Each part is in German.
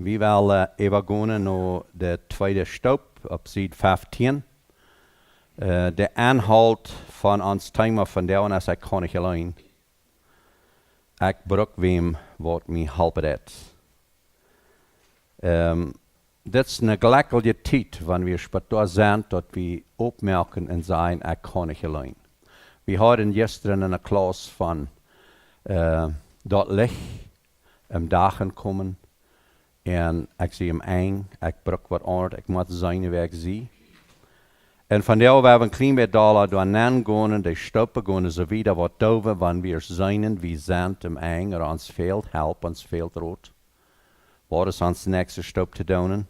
Vi will overgående nå det tweede stop op side 15. De aanholt van ons timer van der as ik kan niet alleen. Ik bruk wem wat mij helpen het. Dit is een gelijke tijd, wanneer we später zijn, dat we opmerken en zijn, ik kan niet alleen. We hadden gisteren in een klas van dat Licht im dagen komen. En ik zie hem eng, ik bruk wat aan, ik moet zijn waar ik zie. En van daar hebben we een klein beetje door gaan, de stoppen gaan, zo wieder wat doven, wanneer we zijn, wie zijn hem eng, er ons veelt help, ons veelt rood. Wat is ons nächste stop te doen?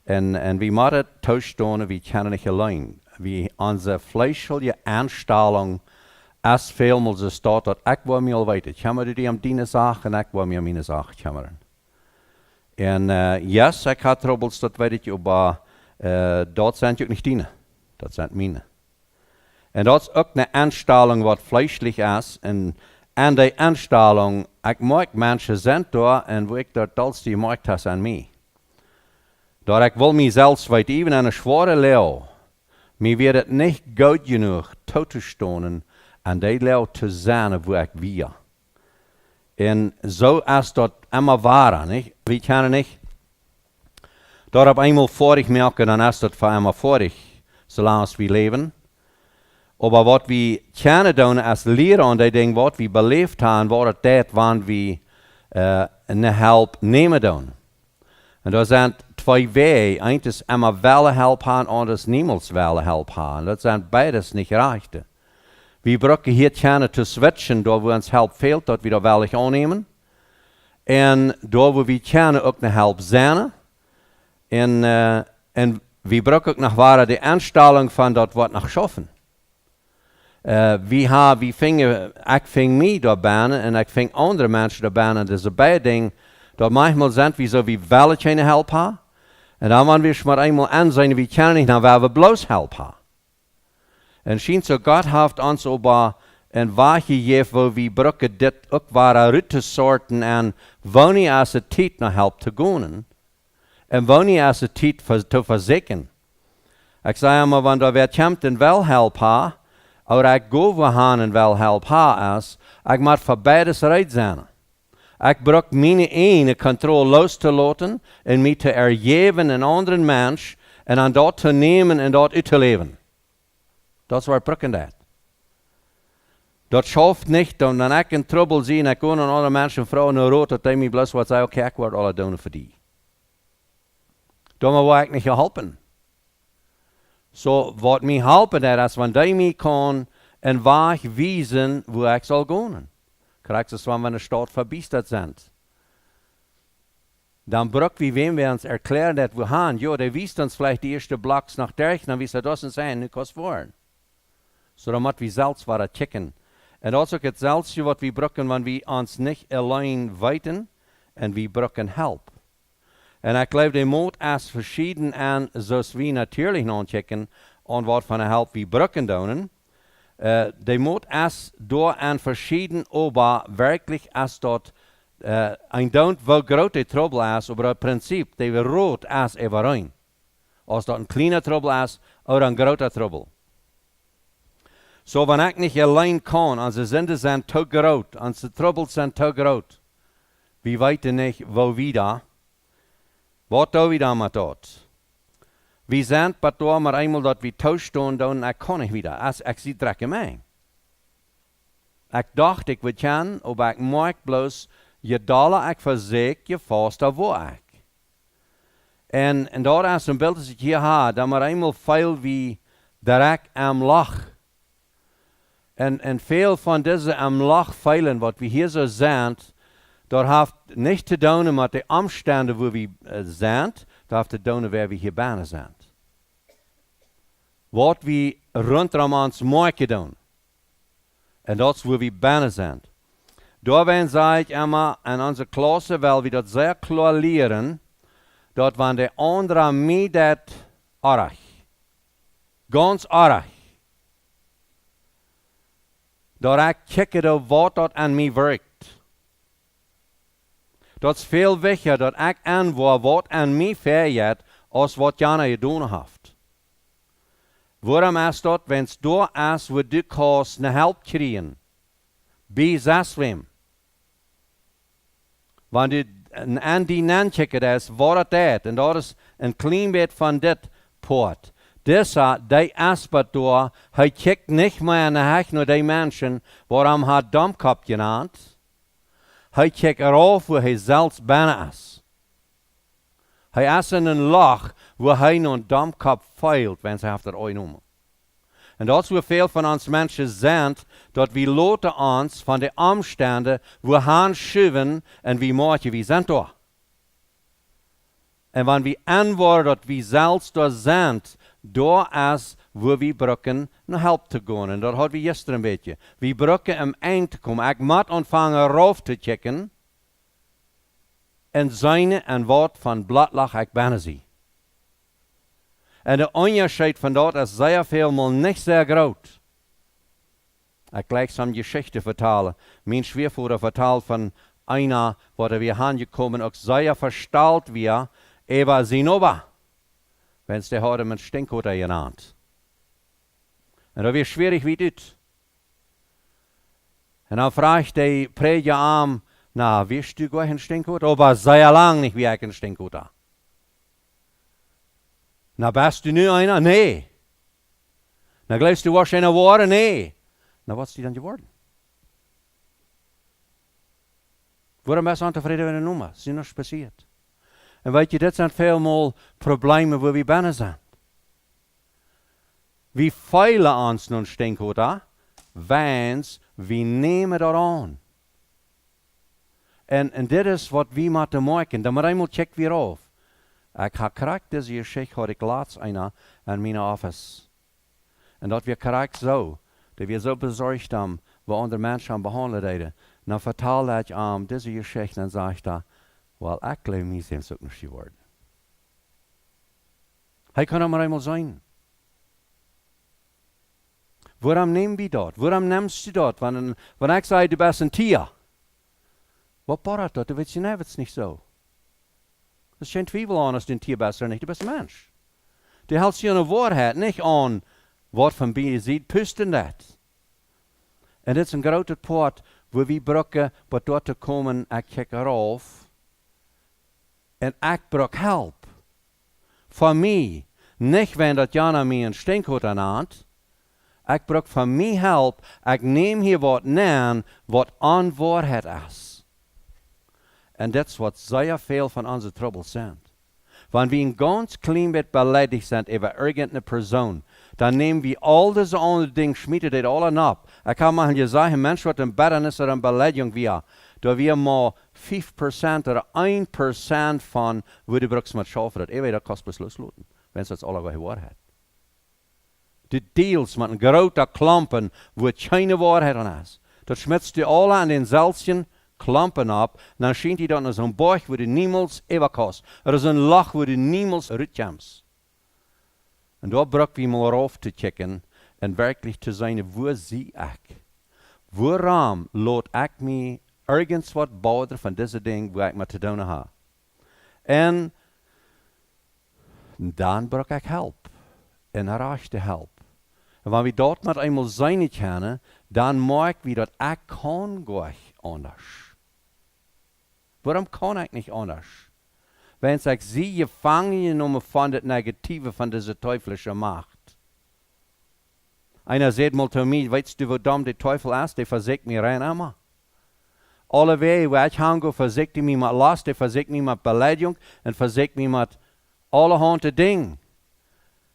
En we moeten toestaan, we kunnen niet alleen. We onze fleischelijke aanstelling, als veelmaal zo staat, dat ik wil me al weten. Kommer die om die zaak en ik wil me om mijn zaak kommeren. En yes, ik had troubles, dat weet ik, maar dat zijn ook niet die. Dat zijn mijne. En dat is ook een aanstelling wat fleischelijk is. En die aanstelling, ik maak mensen zijn door en wo ik dat als die maakt has aan mij. Dat ik wil mezelf weten, even aan een zware leeuw, mij wird het niet goed genoeg toe te staan en die leeuw te zijn wo ik wil. En zo is dat immer waar, niet? We kunnen niet dat op eenmaal vorig merken, dan is dat voor immer vorig, zolang we leven. Maar wat we kunnen doen is leren aan die dingen wat we beleefd hebben, wat het deed, wanneer we een help nemen doen. En dat zijn twee wegen. Eén is immer wel help hebben, anders niemals wel help hebben. Dat zijn beides niet recht. We brauchen hier kunnen te switchen, door we ons help fehlt, dat we dat wel aannemen. En door we kunnen ook een help zijn. En we brauchen ook nog waar de aanstelling van dat wat nog schaffen. Ik ving mij door banen en ik ving andere mensen door banen. Dat is een beide ding. Dat manchmal zijn we zo wie wel geen help hebben. En dan wanneer we maar eenmaal aan zijn, we kunnen niet naar waar we bloos help hebben. En schijnt zo God heeft ons over een wagen gegeven, waar we brauchen dit ook waar uit te sorten en wanneer als het tijd naar help te gaan. En wanneer als het tijd te verzekeren. Ik zei maar, wanneer we komt en wel help hebben, of ik go we gaan en wel help hebben is, ik moet voor beides rijdt zijn. Ik bruk mijn ene controle los te laten en mij te ergeven een andere mens en aan dat te nemen en dat uit te leven. Dat is waar ik brukken dat. Dat schaft niet, dan ik in trouble zie en ik ga een andere mensen vrouwen naar rood, dat die mij bloos wat zei, oké, ik word alle doen voor die. Dan wil ik niet geholpen. So, wat mij helpen dat is, wanneer die mij kan en waar wijzen, wo ik zal gaan. Krijg je wanneer we de stad verbiesterd zijn. Dan bruk wie wem we ons erklären dat we gaan. Jo, der wiest ons vielleicht die eerste bloks nach derch, dan wies er das und sein, nu kost voor. So, dan moet we zelfs waar checken. En dat is ook hetzelfde wat we brukken, wanneer we ons niet alleen weten, en we brukken help. En ik geloof, die moet als verschieden aan, zoals we natuurlijk nog checken, aan wat van de help we brukken doen. Die moet als door aan verschieden, aber werkelijk als dat een don't wel grote trouble is, aber het principe, die we rood is evereen. Als dat een kleine trouble is, of een grote trouble. So, wanneer ik niet alleen kan, onze zinden zijn te groot, onze troubles zijn te groot. We weten niet, wo we daar. Wat doen we dan met dat? We zijn pas door maar eenmaal dat we toestaan doen, ik kan niet weer. Als ik zie trekken mij. Ik dacht ik wil gaan, maar ik maak bloos, je dollar ik verzek, je vaster wo ik. En dat is een beeld dat ik hier heb, dat maar eenmaal veel wie direct am lach. En veel van deze am lach veilen, wat we hier zo zijn, dat heeft niet te doen met de omstanden waar we zijn, dat heeft te doen waar we hier bijna zijn. Wat we rondom ons maken doen. En dat is waar we bijna zijn. Daarbij zei ik immer, in onze klasse wil we dat zeer klar leren, dat wanneer de andere mij dat erg, ganz erg, dat ik kijken wat dat aan mij werkt. Dat is veel wichtiger dat ik aanvoer wat aan mij verjaart, als wat Jana gedaan heeft. Waarom is dat, wens door is, we du kannst ne help krijgen? Bij zeswem. Wanneer du aan die nanchecken is, wat het is, en dat is een klein beetje van dit poort. Dessa, die aspect door, hij kijkt niet meer naar die mensen, waarom hij domkop genaamd. Hij kijkt erop waar hij zelfs bijna is. Hij is in een lach waar hij een domkop feilt, wenn ze heeft dat ooit noemen. En dat is hoe veel van ons mensen zijn, dat we laten ons van de omstanden waar gaan schuiven en wie maken we zijn daar. En wanneer we antwoorden dat we zelfs daar zijn, daar is waar we brokken naar help te gaan. En dat hadden we gisteren een beetje. We brokken om eind te komen. Ik moet ontvangen rauf te checken. En zijn en wat van bladlach ik bijna zie. En de onderscheid van dat is zeer veel, maar niet zeer groot. Ik gleich zo'n Geschichte vertalen. Mijn Schwiegervater vertelt van einer, wat wir aangekomen, ook zeer versteld weer, über zijn opa. Wenn der heute mit Stinkhutter genannt. Und da wird schwierig wie das. Und dann fragt der Prediger am, na, wirst du gleich ein Stinkhutter? Aber sehr lang nicht wie ein Stinkhutter. Na, bist du nur einer? Nee. Na, glaubst du, was einer geworden? Nee. Na, was ist die dann geworden? Warum bist du unzufrieden mit der Nummer? Ist dir nichts passiert? En weet je, dit zijn veelmaal problemen waar we bijna zijn. We feilen ons nun stinkhoeder, wens we nemen dat aan. En dit is wat we moeten maken. Dan moet eenmaal check weer af. Ik heb correct deze geschichte, had ik laatst einer in mijn office. En dat we correct zo, dat we zo bezorgd hebben, waar andere mensen behandeld hebben. Dan vertelde ik aan deze geschichte en zei ik daar, wel, ik geloof niet zijn zo'n niet geworden. Hij kan er maar eenmaal zijn. Waarom nemen we dat? Waarom neemst du dat? Wanneer ik zei, du bist een tier. Wat betekent dat? Du weet je niet, het is niet zo. Er is geen twijfel aan als du een tier bist of niet. Du bist een mens. Du hältst je een waarheid niet aan wat van binnen je ziet, pusten dat. En dit is een grote poort waar we brokken, wat door te komen, ik kijk erop. En ik brok help. Voor mij, niet wenn dat Jana mij een stinkhoeder naant. Ik brok voor mij help. Ik neem hier wat neem, wat onwaarheid is. En dat is wat zeer veel van onze troubles zijn. Wanneer we een ganz klein beetje beleidigd zijn over irgendeine persoon, dan nemen we al deze andere dingen, schmieden dit allen op. Ik heb maar gezegd, een mens wat een bitternis of een beleidiging weer, dat we maar 5% oder 1% van wo du brauchst mit schaffen, dat eeuwig dat kost besluiten, wenn es das alle Wahrheit. Die deals mit großen Klampen, wo keine Wahrheit an ist. Dat schmitzt du alle an den seltenen Klampen ab, dann scheint die dann so ein Bauch, wo du niemals überkommst. Oder so ein Loch, wo du niemals rauskommst. Und da braucht wir mal rauf zu checken und wirklich zu sein, wo sehe ich? Woran lädt ich mich ergens wat bouwen van deze dingen waar ik met te doen heb. En dan brauch ik help. En erreichte help. En wanneer we dat met eenmaal zijn kennen, dan merk we dat ik kan gleich anders. Waarom kan ik niet anders? Wenn ik zie je vangen genomen van het negatieve van deze teuflische macht. Einer sagt mal zu mir, weißt du, wo dumm der Teufel ist? Der versucht mir rein immer. Alle wegen, waar ik hango, versucht mich mit Last, der versucht mich mit Beleidigung und versucht mich mit allerhand Dingen.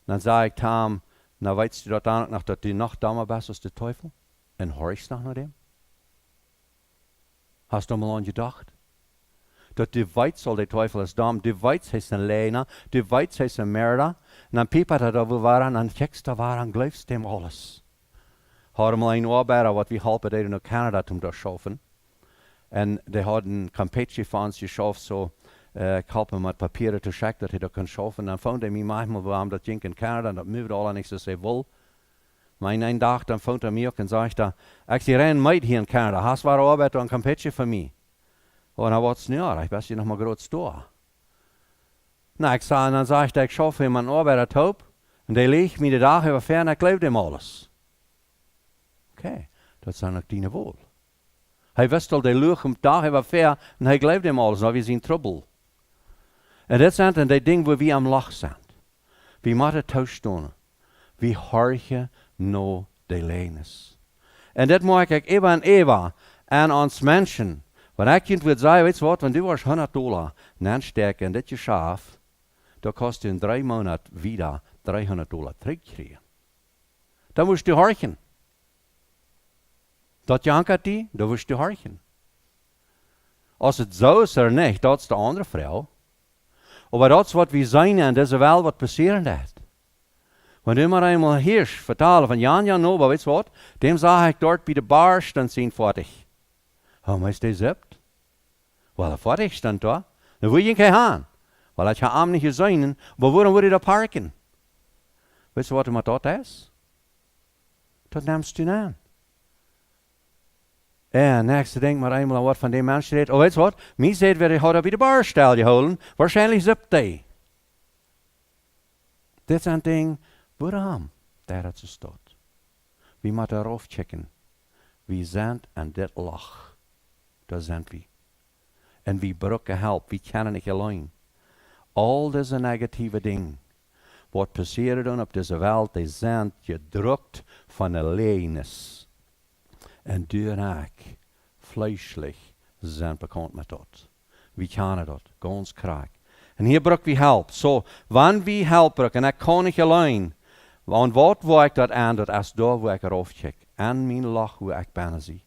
Dann sage ich ihm, na weißt du dort noch, dass du noch dummer bist als der Teufel? Und horchst noch nach dem? Hast du mal an gedacht? Dass du weißt, soll der Teufel ist dumm, du weißt, er ist ein Lehner, du weißt, er ist ein Mörder. Und dann piepert er da, wo waren, dann checkst du, waren, glaubst dem alles. Hadden mal ein Arbeiter, was wir halten, der in Kanada zum das schaffen. Und die hadden Campetje von uns geschafft, so, ich helpe mit Papieren zu schicken, dass ich das kann schaffen. Dann fand er mich manchmal, wo haben das Ding in Kanada, und das möchte alle nicht so sehr wohl. Mein einen Tag, dann fand er mich und sagte, ich sehe rein Meid hier in Kanada, hast du eine Arbeit und Campetje für mich? Und dan wordt het niet ik best je nog maar groot stoor. Nou, dan zeg ik dat ik schaf hem een arbeider hoop. En die ligt me de dag over ver en ik leef hem alles. Oké, dat zijn ook die wohl. Hij wist al, die lucht hem dag over ver en hij leeft hem alles. Nou, we zien trouble. En dat zijn die dingen waar we am lach zijn. We moeten thuisstonen. We horchen no de lenes. En dat maak ik even en even aan ons mensen. Want ik kind wil zeggen, weet je wat, wenn du was $100 nansteken en dit je schaaf, dan kost je in 3 maanden weer $300 terugkrijgen. Dan moest je horchen. Dat jankert die, dan moest je horchen. Als het zo is er niet, dat is de andere vrouw. Maar dat is wat we zijn en dat is wel wat passeren dat. Wanneer maar eenmaal Hirsch vertalen van Jan Nova, weet je wat, dem zag ik dort bij de bar staan zien fertig. Waarom is die zipt? Wel, er fertig stond daar. Dan wil je geen gaan. Wel, als je hem niet gezien, maar waarom wil je daar parken? Weet je wat er dat is? Dat neemt je aan. En nächste denk maar eenmaal aan wat van die mensen deed. Oh, weet je wat? Mij zei weer, ik had bij de bar stel je houden. Waarschijnlijk zipt die. Dit zijn dingen, waarom? Daar het ze staat. We moeten erop checken. We zijn aan dit lach. Daar zijn we. En we breken help. We kunnen niet alleen. Al deze negatieve dingen. Wat passeren dan op deze wereld, die zijn gedrukt van de leenis. En door ik, vleeselijk, zijn bekend met dat. We kennen dat, ganz kraak. En hier bruk we help. So, wanneer we help breken, en ik kan niet alleen. Want wat wil ik dat aan, dat is daar waar ik erop check. En mijn lach, waar ik bijna zie.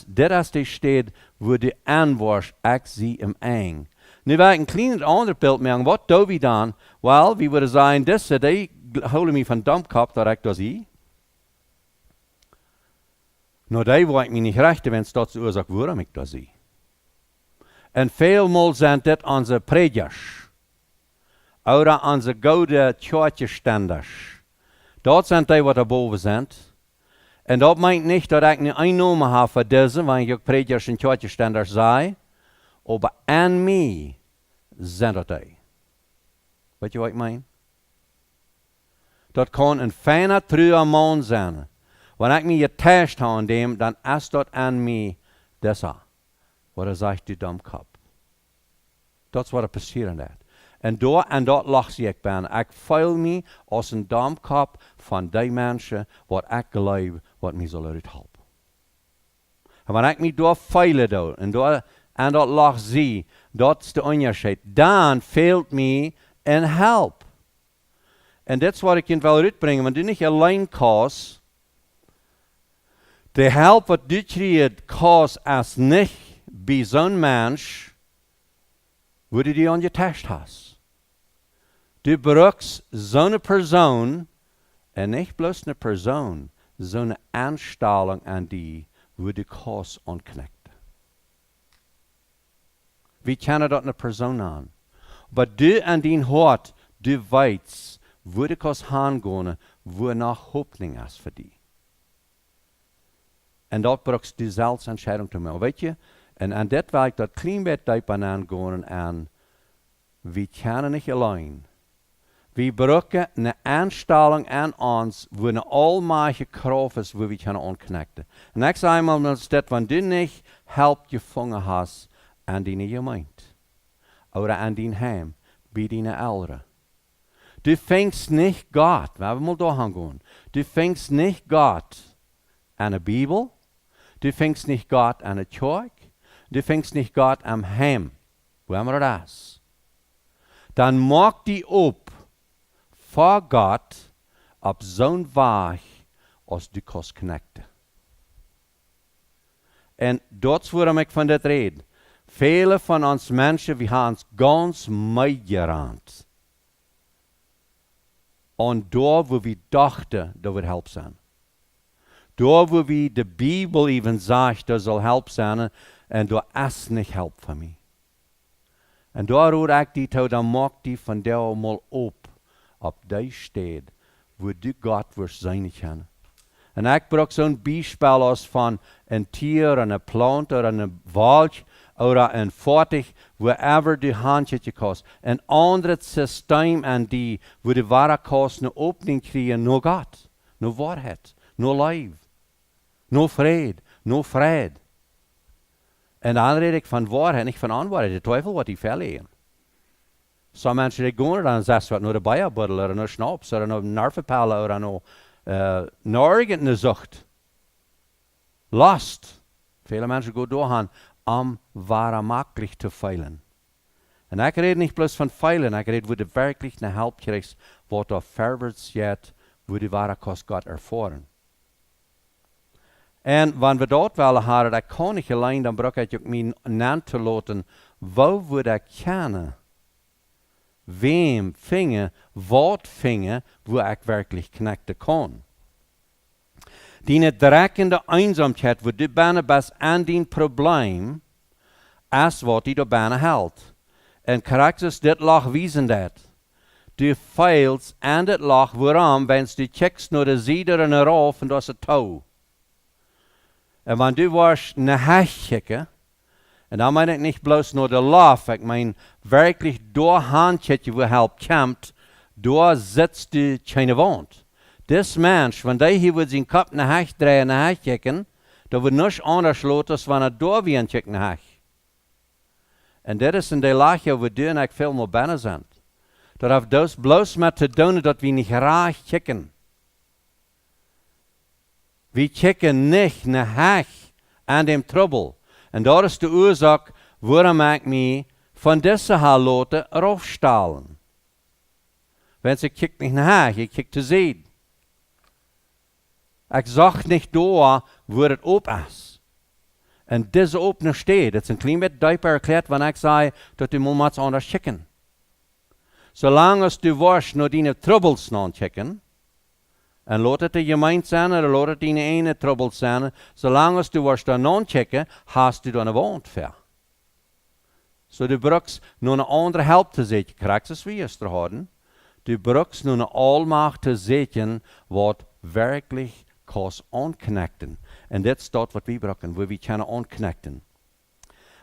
Dit is de stad, waar de aanwars, ik zie hem eng. Nu wil ik een klein ander beeld maken. Wat doen we dan? Wel, we willen zeggen, deze, die houden me van domkop, dat ik dat zie. Nou, die wil ik me niet rechten, wenn dat de oorzaak waarom ik dat zie. En veelmaal zijn dit onze predikers. Oder onze gouden kerkestanders. Dat zijn die wat erboven zijn. En dat meint niet dat ik niet eingenomen heb voor deze, wanneer ik predikers en kerkestanders zei. Maar aan mij zijn dat die. Weet je wat ik meen? Dat kan een fijne, trouwe man zijn. Wanneer ik me getest heb aan dem, dan is dat aan mij deze. Wat zegt die domkop? Dat is wat er passeren dat. En dat lach ik bijna. Ik voel me als een domkop van die mensen wat ik geloof, wat mij zal uithelpen. En wanneer ik me daar feilen doe, en dat lach zie, dat is de onderscheid. Dan fehlt me een help. En dat is wat ik je wil uitbrengen, want du niet alleen kost. De help wat du krijgt, kost als niet bij zo'n mens, wo du die aan je test hast. Du brauchst zo'n persoon, en niet bloos een persoon, zo'n aanstelling aan die, wo du kost aanknekt. We kennen dat een persoon aan. Maar du en die hart, du weet, wo du kost gaan, wo nog hoopning is voor die. En dat brauchst du zelfs entscheidung te maken. Weet je? En aan dit wil ik dat klein beetje dieper aangaan en we kunnen niet alleen. We brauchen een aanstelling aan ons, wo een almachtige kracht is, wo we kunnen aanknekten. En ik zeg eenmaal dat wanneer du niet help gevangen hast, aan die gemeente, of aan die heim, bij die ouderen. Du fängst nicht Gott, we hebben mal da gaan. Du fängst nicht Gott an der Bibel, du fängst nicht Gott an der Kirche, du fängst nicht Gott am Heim. Wo haben wir das? Dann mag die op vor Gott op zo'n Weg, als du kannst connecten. En dat is waarom ik van dit red. Vele van ons mensen, we hebben ons ganz meegerand. En daar waar we dachten, dat we help zijn. Daar waar we de Bijbel even zegt, dat zal help zijn, en daar is niet help voor mij. En daar hoor ik die toe, dan maak die van daar mal op die stad, waar du God wil zijn kan. En ik brug zo'n bijspel als van een tier en een plant of een wald, oder een fertig, wherever du handje kost. Een ander systeem aan die, wo de ware kost een opening krijgen, no God, no waarheid, no lief, no vrede, no vrede. En dan red ik van waarheid, niet van onwaarheid. De twijfel wat die verlegen. Sommige mensen die gaan dan zeggen wat naar de bijenbuddel, of naar snaps, of naar narvenpellen, of naar irgendeine zucht. Last. Viele mensen gaan doorgaan om waarachtig te feilen. En ik red niet plus van feilen, ik red wo du wirklich eine Help kriegst, wat du verwärts jet, wo du wahre kost Gott erfahren. En wanneer we dat willen hebben, dat kan ik alleen, dan bruk ik ook mijn naam te laten, wo we ik kennen, wem vingen, wat vingen, wo ik werkelijk connecten kan. Die dreckende eenzaamheid, wo du bijna best aan die probleem, als wat die er bijna helpt. En karakters dit lag wiesen dat. Du feils aan dit lag, waarom, wens du kijkt naar de zijde en eraf en dat is het touw. En wanneer du was naar huis kijken, en dan meen ik niet bloos naar de laf, ik meen werkelijk door handje wo help komt, door zit du keine wand. Dis mens, wanneer hij wil zijn kop naar huis draaien, naar huis kijken, dat wordt niets anders laten als wanneer door wie een kijkt naar huis. En dit is een de laagje waar du en ik veel meer binnen zijn. Dat heeft dus bloos met te doen dat we niet graag kijken. We kijken niet naar huis aan dem trouble. En dat is de oorzaak waarom ik me van deze haar laten afstalen. Wenn ik kijk niet naar huis, ik kijk te zien. Ik zag niet door waar het op is. En deze opene steed, het is een klein beetje duiper erklärt, wanneer ik zei dat u moet anders kijken. Zolang als du was naar die troubles aan kijken, en laat het de gemeente zijn, en laat het die ene trouble zijn, zolang als du was daar aan kijken, hast du dan een wond voor. So du brukst nog een andere help te zetten, krijgt es wie es te houden. Du brukst nog een almacht te zetten, wat werkelijk kan onconnecten. En dit is dat wat we brauchen, wo we kunnen onconnecten.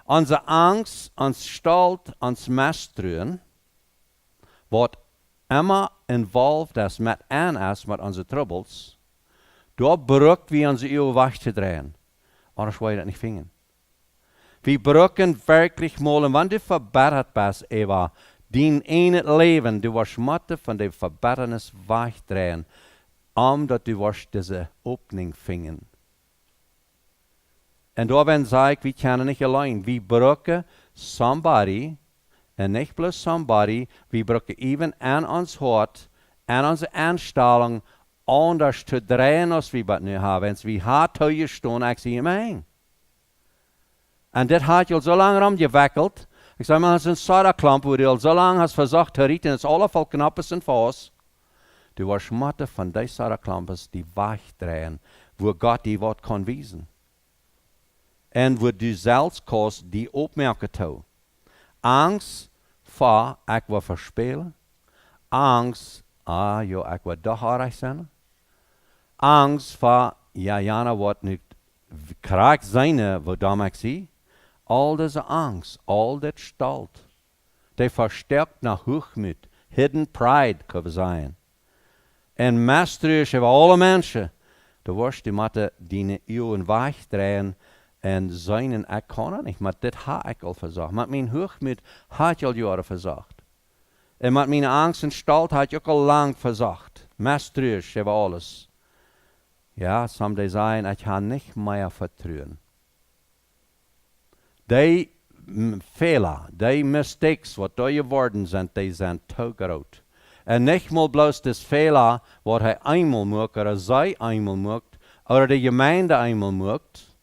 Onze angst, ons stalt, ons misdruwen, wat immer involved is met aan is, met onze troubles, daar brukt we onze eeuw weg te draaien. Anders wil je dat niet vinden. We brukken werkelijk mal, en wanneer du verbeterd bent, Eva, dien in het leven, du was moeten van de verbetternis wegdraaien, omdat du was deze opening vingen. En daarin zei ik, we kunnen niet alleen. We brukken somebody, en niet plus somebody, we brukken even aan ons hart, aan onze aanstelling, anders te draaien als we dat nu hebben. En we hard toe je staan, ik zie hem heen. En dit had je al zo lang omgewikkeld. Ik zei maar, het is een soda-klamp, waar je al zo lang has verzocht te rieten, en het is allemaal knap is en vast. Du was moeten van deze soda-klampes die wegdraaien, waar God die wat kan wijzen. En waar du zelfs kost die opmerken toe. Angst voor, ik wil verspelen. Angst, ik wil toch haarig zijn. Angst voor, Jana wordt niet krijgt zijn, wat dan ik zie. Al deze angst, al dit stalt, die versterkt naar hoogmoed, hidden pride kan zijn. En misdrijf over alle mensen, de worst die moeten die eeuwen wegdraaien en zijn, ik kan het niet, maar dit had ik al verzacht. Met mijn hoogmoed had je al jaren verzacht. En met mijn angst en stalt had je ook al lang verzacht. Misdrijf over alles. Ja, sommigen zeggen, ik ga niet meer vertrouwen. Die Fehler, die mistakes, wat door geworden zijn, die zijn te groot. En niet mal bloos das Fehler, wat hij eenmaal maakt, oder zij eenmaal maakt, oder de gemeinde eenmaal maakt.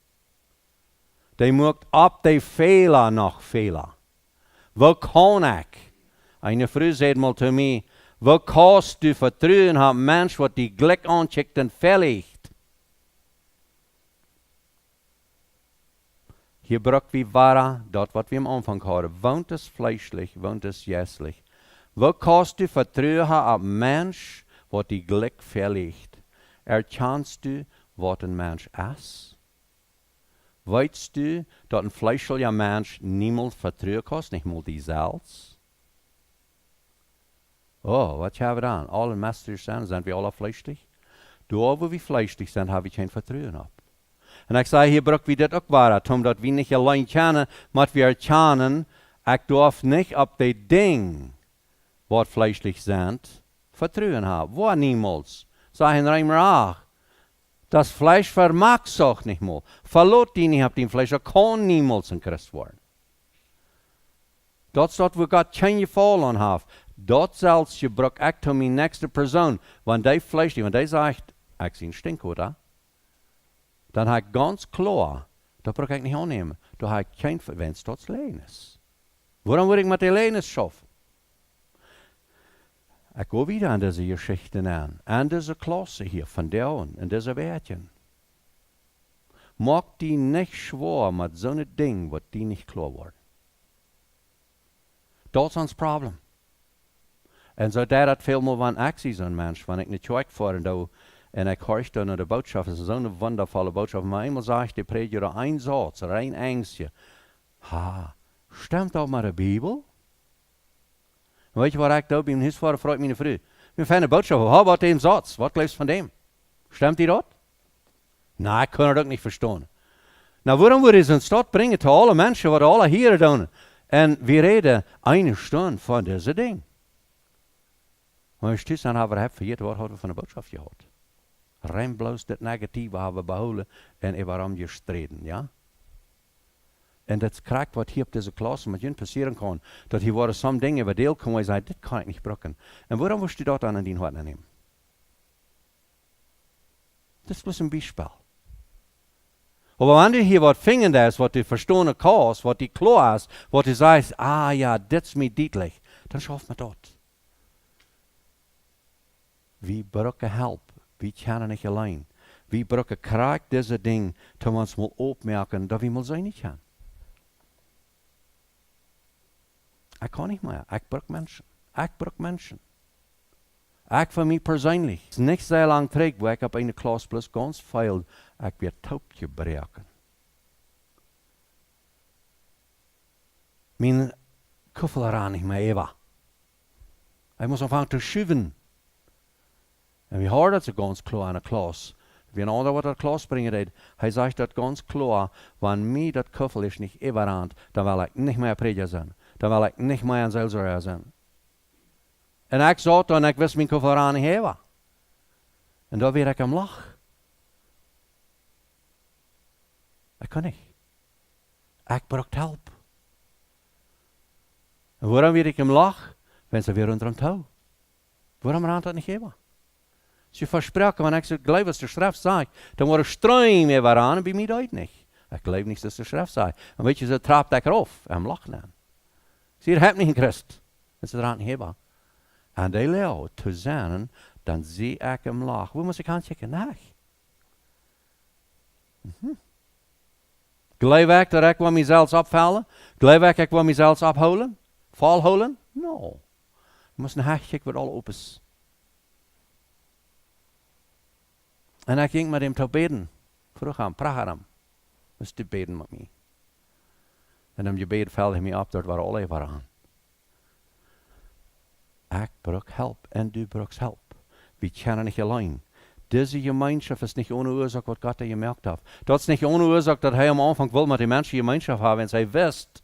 Die maakt op die Fehler nog Fehler. Wo kan ik? Eine Frau zei mal zu mir, wo kannst du vertrauen haben, Mensch, wat die Glück ancheckt und verlicht? Hier braucht wie wahre, dort wat wir am Anfang hadden. Woont es fleischlich, woont es jässlich. Wo kannst du vertrauen auf Mensch, wat die Glück verlicht? Erkennst du, wat ein Mensch ist? Weißt du, dass ein fleischlicher Mensch niemals vertrauen kann, nicht mal die selbst? Oh, was haben wir dann? Alle Meister sind wir alle fleischlich? Da, wo wir fleischlich sind, habe ich kein Vertrauen ab. Und ich sage, hier braucht wir das auch wahr, omdat wir nicht allein kennen, muss wir erkennen, ich darf nicht auf die Dinge, was fleischlich sind, Vertrauen haben. Wo niemals? Sagen wir auch. Das Fleisch vermag es auch nicht mal. Verlot die nicht auf dem Fleisch, er kann niemals ein Christ werden. Das ist dort, wo Gott kein Gefallen an hat. Dort selbst gebraucht ich zu meiner nächsten Person. Wenn die Fleisch, wenn die sagt, ich bin stink, oder? Dann habe ich ganz klar, da brauche ich nicht annehmen. Da habe ich kein, wenn es dort Lehn ist. Warum würde ich mit der Lehn schaffen? Ich gehe wieder an diese Geschichten an diese Klasse hier von der und in diese Wärtchen. Mag die nicht schwor mit so einem Ding, was die nicht klar werden. Das ist das Problem. Und so der hat viel mehr von Axis so ein Mensch, wenn ich nicht zurückfahre und ich höre dann der Botschaft, es ist so eine wundervolle Botschaft. Manchmal sage ich, die Prediger ein Satz oder ein Ängstchen. Ha, stimmt auch mal die Bibel? Und weißt du, was ich da bin? Hisfahrer freut mich früh. Wir fangen eine Botschaft, was den Satz? Was glaubst du von dem? Stimmt die dort? Nein, ich kann das nicht verstehen. Na, warum würde ich uns dort bringen, zu allen Menschen, die alle hier tun? Und wir reden eine Stunde von diesem Ding. Und ich stütze, dann haben wir vergessen, was haben wir von der Botschaft gehabt. Rein bloß das Negative haben wir behouden und warum gestritten, ja? Und das kriegt, was hier auf dieser Klasse mit ihnen passieren kann, dass hier waren some Dinge, über die kommen und sagen, das kann ich nicht brücken. Und warum musst du dort an den Hut nehmen? Das ist bloß ein Beispiel. Aber wenn du hier was finden hast, was du verstehen kannst, was du klar hast, was du sagst, ah ja, das ist mir deutlich, dann schaffen wir dort. Wir brauchen Hilfe. Wir können nicht allein. Wir brauchen Kraft, diese Dinge, um uns mal aufmerken, dass wir mal sein nicht können. Ich kann nicht mehr. Ich brauche Menschen. Ich brauche Menschen. Ich für mich persönlich. Es ist nicht sehr lang trägt, wo ich auf eine Klasse bloß ganz viel, ich werde taub gebrochen. Mein Kuffel ran nicht mehr, Eva. Ich muss anfangen zu schieben. Und wir hören das ganz klar in der Klasse. Wenn ein anderer was der Klasse bringen will, er sagt das ganz klar, wenn mir das Kuffel ist nicht überrannt, dann will ich nicht mehr Prediger sein. Dann will ich nicht mehr ein Seelsorger sein. Und ich sagte dann, ich wist mein Kuffel ran nicht haben. Und da werde ich am Lach. Ich kann nicht. Ich brauche Hilfe. Und warum werde ich am Lach? Wenn sie wieder unter dem Tau. Warum rannt das nicht haben? Sie versprechen, wenn ich so glaube, was der Schrift sagt, dann war ich Sträume ran und bei mir heute nicht. Ich glaube nicht, dass der Schrift sagt. Und weißt du, so trappt ich rauf, am Lachen. Sie habt nicht einen Christ, wenn sie dran haben. Und die Lehre zu sein, dann sehe ich im Lach. Wo muss ich anchecken? Nach. Glaube ich, dass ich mich selbst abfallen? Glaube ich mich selbst abholen? Vollholen? No. Ich muss nachchecken, wat alle op is. En ik ging met hem te beden. Vroeg hem, praat hem. Dus te beden met mij. En om gebed velde hij mij op, dat waren alle waren. Ik brauch help en du brauchst help. Wir können nicht allein. Diese Gemeinschaft ist nicht ohne Ursache, was Gott da gemerkt hat. Das ist nicht ohne Ursache, dass er am Anfang will mit den Menschen Gemeinschaft haben, wenn sie wisst.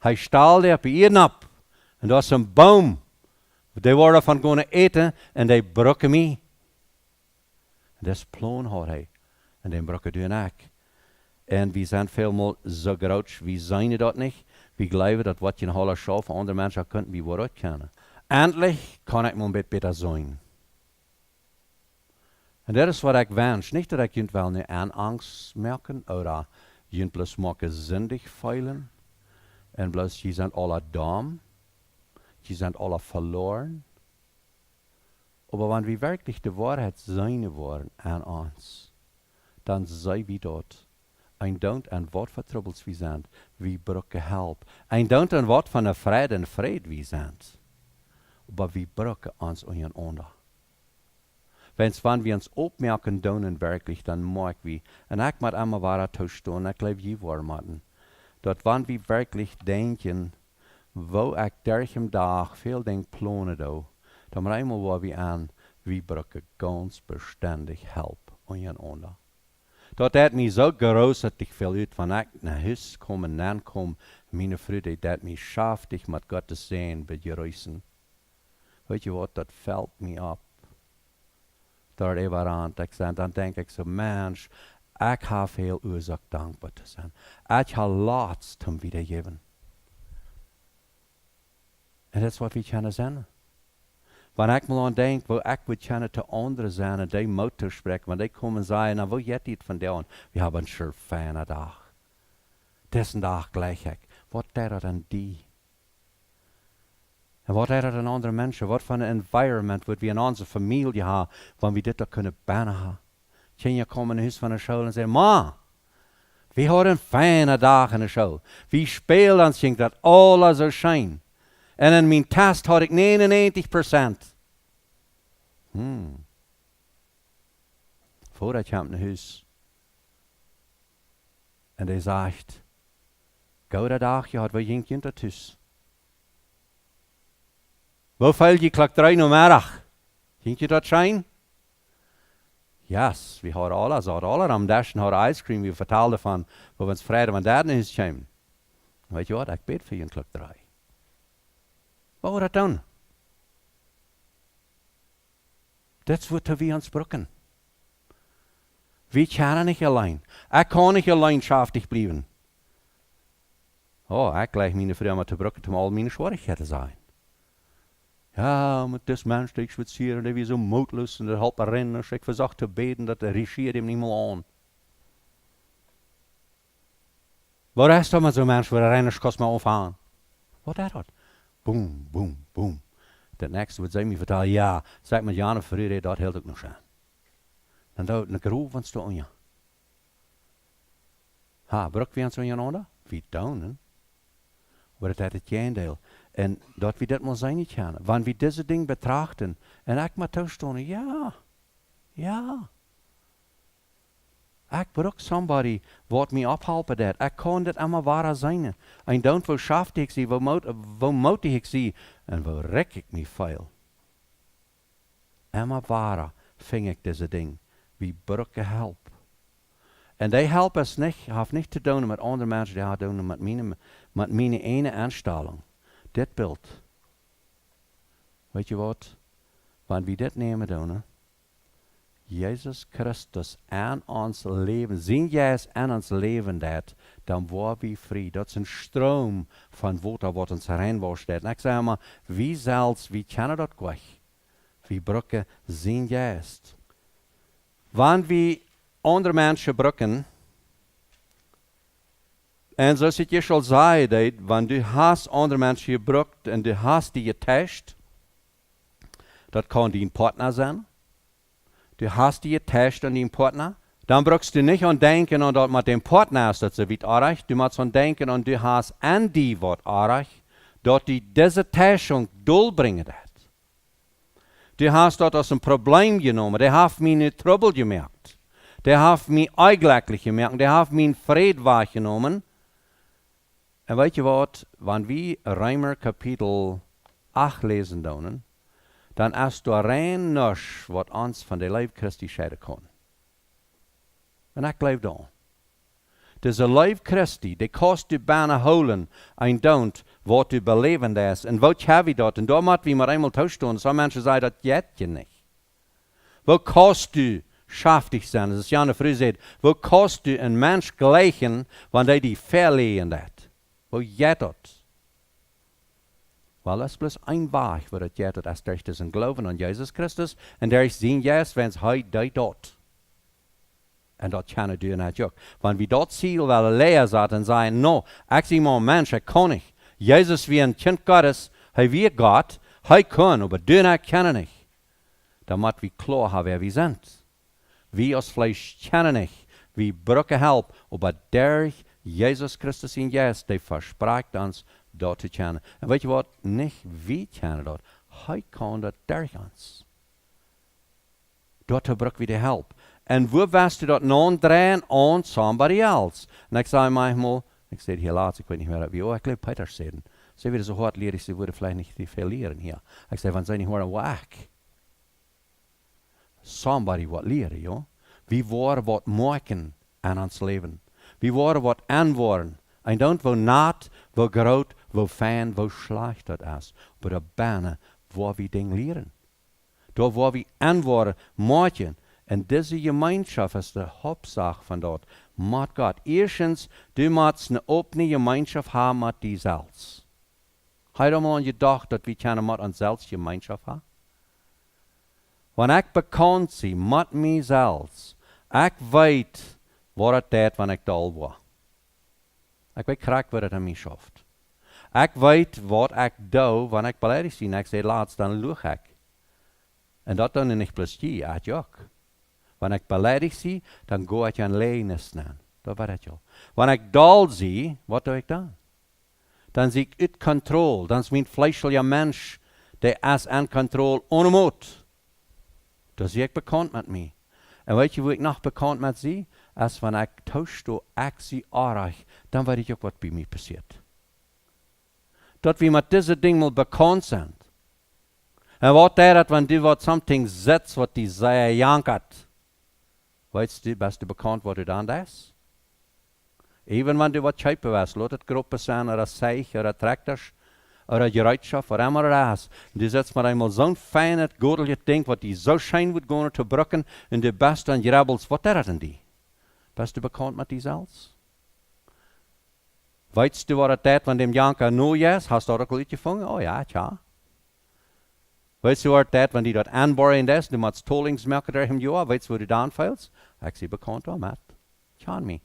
Er stahl der bei ihnen ab. Und da ist ein Baum. Die waren davon going to eten und die brauchen mich. Und das Plan hat er. Und den brauchen du und ich. Und wir sind vielmal so groß, wir sind das nicht. Wir glauben, dass was in Halle schaffen, andere Menschen könnten, wie wir das können. Endlich kann ich mal ein bisschen besser sein. Und das ist, was ich wünsche. Nicht, dass ich irgendwelche Angst merken oder bloß machen sündig feilen. Und bloß, die sind alle dumm. Die sind alle verloren. Aber wenn wir wirklich die Wahrheit sein wollen an uns, dann sei wie dort. Ein Don't an Wort von Troubles wir sind, wir brauchen Help. Ein Don't an Wort von der Friede und Fried wir sind. Aber wir brauchen uns untereinander. Wann wir uns opmerken doen wirklich, dann mag wir. Und ich moet immer waar toestaan, ik leef je waar maken. Dat wann wir wirklich denken, wo ich durch im Tag viel denk planen do, dann moet einmal waar wir an, wir brauchen ganz beständig Help untereinander. Dat hat mich so großartig verliebt, wenn ich nach Hause komme und dann komme, meine Freude, dat mich schafft, ich mit Gott zu sehen, bei Jerusalem. Weet je wat, dat fällt mir ab. Dort überall, dann denke ich so, Mensch, ich habe viel Ursache dankbar zu sein. Ich habe lots zum Wiedergeben. Und das ist, was wir können sein. Wenn ich mal an denke, wo ich würde gerne zu anderen sein und die Mutter sprechen, wenn die kommen und sagen, na, wo geht ihr von dir? Wir haben einen schönen feinen Tag. Diesen Tag gleich ich. Was wäre denn die? Und was wäre denn andere Menschen? Was für ein Environment würden wir in unserer Familie haben, wenn wir das können bannen haben? Kinder kommen in Haus von der Schule und sagen, Ma, wir haben einen feinen Tag in der Schule. Wir spielen uns, das alles so schön. Und in mijn test had ik 99%. Voordat je naar huis. En hij zegt, goede dag, je had wel geen kind thuis. Wo fällt je klok 3 uur middag? Ging je dat zijn? Yes, we hadden alles. We hadden alle am Daschen, hadden ice cream. We vertelden van, wo we ons vrijdag van daar naar huis kwamen. Weet je wat, ik bid voor je klok 3. Wat wordt dat dan? Dat wordt we ons brokken. We kunnen niet alleen. Ik kan niet alleenschaftlich blijven. Oh, ik leg mijn vrouw maar te brokken om al mijn schwierigheden te zijn. Ja, met dit mens die ik spazieren, die is zo moedloos en dat helpt rennen. Als ik verzocht te beten, dat de regie hem niet meer aan. Wat is dat met zo'n mens waar de renners kost me afhaan? Wat is dat? Boom, boom, boom. Dat nächste wordt zij me vertellen, ja, zeg met Jan of Vrede, dat hield ik nog aan. Dan doet een groep van stoonja. Ha, brok we ons ondereinander? Wie doen? Maar dat is het geendeel. En dat we dat maar zijn niet kennen. Wanneer we deze ding betrachten, en ik maar toestaan, ja. Ik brok somebody wat me ophelpen dat. Ik kan dat allemaal waar zijn. En dan wo schaft ik zie, wo motig ik zie, en wo rek ik me veel. Allemaal waar ving ik deze ding. We brokken help. En die helpen ons niet, heeft niet te doen met andere mensen, die hebben te doen met mijn ene aanstelling. Dit beeld. Weet je wat? Wanneer we dit nemen doen, Jezus Christus aan ons leven, zien Jezus aan ons leven dat, dan worden we vrij. Dat is een stroom van water wat ons reinwascht. En ik zeg maar, wie zelfs, wie kennen dat gleich? We brokken zien Jezus. Wanneer we andere mensen brokken, en zoals ik je al zei, wanneer du hast andere mensen gebrokt en du hast die getest, dat kan die partner zijn. Du hast die getest an den Partner, dann brauchst du nicht an denken an dat mit dem Partner ist, das so weit erreicht. Du musst an denken an du hast an die wat erreicht, dat die diese Täschung durchbringen hat. Du hast dort aus ein Problem genommen, der hat mir nicht Trouble gemerkt. Der hat mich eigentlich gemerkt, der hat mich Fried wahrgenommen. Und weißt du was, wenn wir Römer Kapitel 8 lesen können, dann ist da rein nichts, was uns von der Leib Christi scheiden kann. Und ich glaube da. Diese Leib Christi, die kannst du bijna holen und don't, was du beleben hast. Und was habe ich dort? Und da muss wir mal einmal tauschen. So Menschen sagen, das geht ja nicht. Wo kannst du schaftig sein? Das ist Jan früh sagt, wo kannst du ein Mensch gleichen, wenn der die verlehen hat? Wo geht das? Weil das ist bloß ein Weg, wo das geht, das durch das Glauben an Jesus Christus und durch sehen jetzt, wenn es heute dort. Und das kann du nicht auch. Wenn wir dort Ziel leer sind und sagen, no, ich sehe mal Mensch, ich kann nicht. Jesus wie ein Kind Gottes, er wie Gott, er kann, aber du nicht kann nicht. Dann müssen wir klar haben, wer wir sind. Wir als Fleisch kennen nicht. Wir brauchen Hilfe, aber durch Jesus Christus in Jesus, der verspricht uns, dort zu kennen. Und weet je wat? Nicht wir kennen dort. Hij kan dat durch uns. dort braucht wieder Help. Und wo wirst du dort non-drehen on somebody else? Und ich sage manchmal, ich sehe hier laatst, ich weiß nicht mehr, wie ich glaube, Peter sagen, sie wieder so hart lehren, sie würde vielleicht nicht verlieren hier. Ich sage, wenn sie nicht hören, weg. Somebody wat leren, ja. Wie worden wat maken aan ons leven. Wie worden wat aanworden. En dan wo naad, wo groot, wo fijn, wo slecht dat is. Maar de banen waar we dingen leren. Daar waar we aanworden, maken. En deze gemeenschap is de hoofdzaak van dat. Met God. Eerstens, du moet een opene gemeenschap hebben met die zelfs. Heb je al gedacht dat we kunnen met ons zelfs gemeenschap hebben? Wanneer ik bekend zie met mezelf, ik weet wat het deed wanneer ik dal was. Ik weet graag wat het aan mij schaft. Ik weet wat ik doe wanneer ik beledigd zie. En ik zeg laatst, dan loog ik. En dat dan niet plus je, uit ook. Wanneer ik beledigd zie, dan ga ik aan leines aan. Dat weet je al. Wanneer ik dal zie, wat doe ik dan? Dan zie ik uit controle. Dan is mijn vleeselijke mens, die is aan controle onmoed. Dat zie ik bekend met mij. En weet je hoe ik nog bekend met zie? Als wanneer ik thuis door actie aardig, dan weet ik ook wat bij mij passiert. Dat we met deze dingen mal bekend zijn. En wat dat, wanneer du wat something zet, wat die zij jankert. Weet je, best du bekend wat het dan is? Even wanneer du wat schepen was, laat het groepen zijn, of een zeig, of een tractors, of een gereedschap, wat immer het is. Du zet maar eenmaal zo'n fijn, goedelijk ding, wat die zo schijn wordt gaan te brukken, en de beste en grabbels, wat dat dan die? Bist du bekend met die zelfs? Weißt du, wat het deed, wanneer dem janker nu is? Hast du dat ook al gevonden? Oh ja, tja. Weißt du, wat het deed, wanneer die dat aanboren is, du moet tollingsmerken door hem joa, weißt du, wo du dan feilst? Ik zie bekend om het. Tja, me.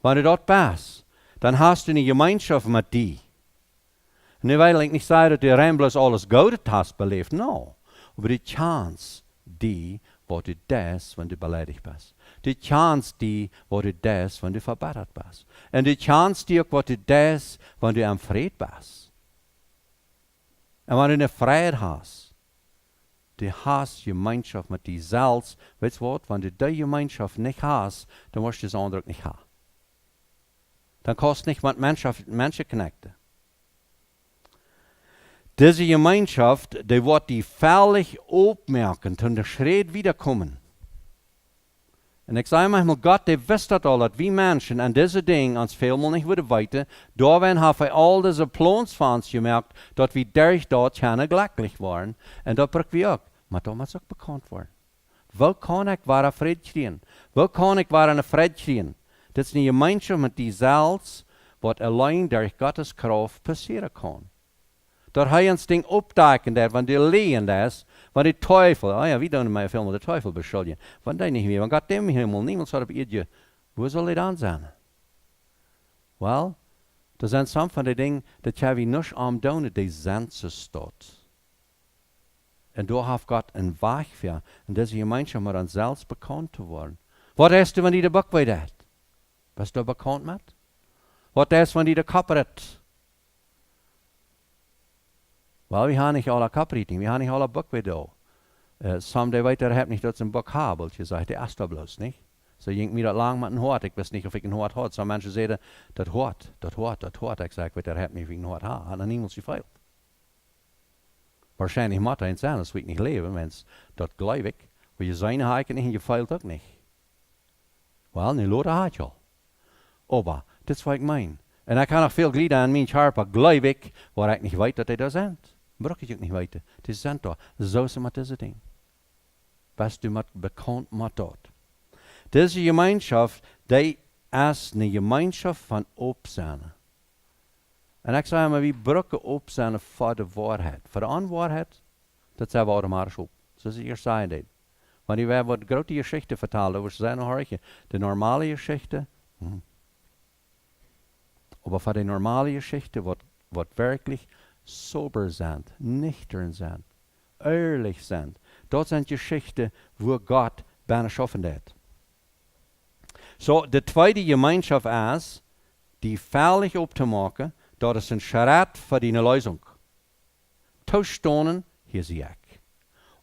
Wanneer dat pas, dan hast du een gemeenschap met die. Nu wil ik niet zeggen dat de Ramblers alles goud hast beleefd, no. Maar die chance die, wat du des, wanneer du beledigd bent. Die chance die, wat du des, wanneer du verbatterd bent. En die chance die ook, wat du des, wanneer du am vrede bent. En wanneer du een vrijheid hast, du hast gemeenschap met die zelfs, weet je wat, wanneer du die gemeenschap niet hast, dan musst du das andere ook niet hebben. Dan kost niet met mensen connecten. Diese Gemeinschaft, die wird die völlig opmerken, toen de schreed wiederkommen. En ik zei manchmal, Gott, die wist dat al, dat wie Menschen an diese Dinge uns vielmal nicht willen weten, daarin haben wir all diese Plans von uns gemerkt, dat wir durch dort keine glücklich waren. En dat brauchen wir auch. Maar dat moet ook bekannt worden. Wo kan ik waar vrede kriegen? Wo kan ik waar een vrede kriegen? Dat is een gemeenschap met die zelfs, wat alleen door Gottes kracht passeren kan. Dat hij ons ding opdaken dat, wanneer die leend is, wanneer de teufel, oh ja, wie doen mij veel met de teufel beschuldigen? Wanneer niet meer, want Gott dem Himmel, niemand zou op je, wo soll hij dan zijn? Wel, er zijn soms van die dingen, dat je wie niet aan doen, die zijn ze stot. En daar heeft God een weg voor, en deze gemeenschap moet dan zelfs bekend te worden. Wat is er wanneer de bak weet dat? Was du bekend met? Wat is wanneer de kapper het? Wel, we hebben niet alle kaprichting, we hebben niet alle boek weer sommige weten heb niet dat ze een boek hebben, je zegt, die is dat bloos, niet? Zo ging me dat lang met een hoort, ik wist niet of ik een hoort had. Sommige mensen zeiden, dat hoort. Ik zeg, weet heb niet of ik een hoort heb. En dan niemand gefeild. Waarschijnlijk moet hij zijn, dat weet ik niet leven, mens. Dat geloof ik. Maar je zijn haken niet en je feilt ook niet. Wel, nu lood had je al. Maar, dat is wat ik meen. En ik kan nog veel glieden aan mijn harp, geloof ik, waar ik niet weet dat hij daar zijn. Brok ik ook niet weten. Het is zijn toch. Zo is het met deze ding. Best u moet bekend met dat. Deze gemeenschap, die is een gemeenschap van opzijn. En ik zeg maar, we brokken opzijn voor de waarheid. Voor de onwaarheid, dat zijn we automatisch op. Zoals ik eerst zei. Wanneer wij wat grote geschichten vertellen over zijn hartje, de normale geschichten, aber voor de normale geschichten, wat werkelijk sober zijn, nüchtern zijn, eerlijk zijn. Dat zijn geschichten waar God bijna schaffen deed. Zo, de tweede gemeenschap is, die veilig op te maken, dat is een schritt voor die lösung. Toestonen, hier zie ik.